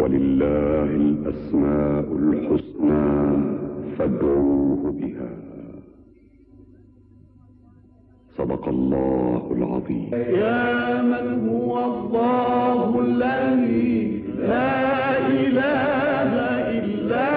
ولله الأسماء الحسنى فادعوه بها. صدق الله العظيم. يا من هو الله الذي لا إله إلا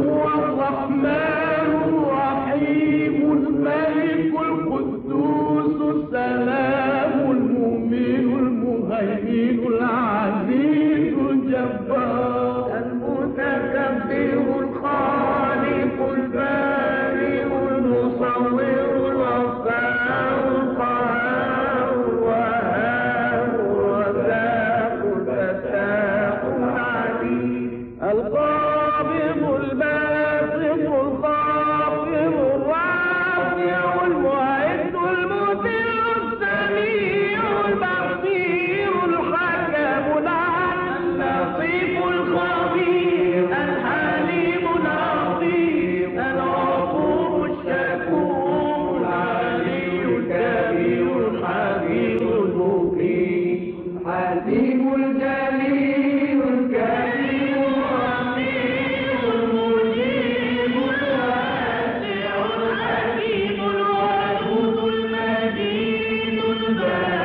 هو الرحمن الرحيم الملك القدوس السلام المؤمن المهيمن العزيز الجبار المتكبر الخالق البارئ المصور الغفار القهار الوهاب الرزاق الفتاح العليم القابض الباسط الخافض الرافع المعز المذل السميع البصير الحكم العدل اللطيف الخبير الحليم العظيم الغفور الشكور العلي الكبير الحكيم المقيم الحكيم الجليل الكريم الرحيم المجيب الواسع الحكيم الودود المجيد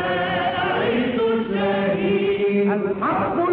الباعث الشهيد الحق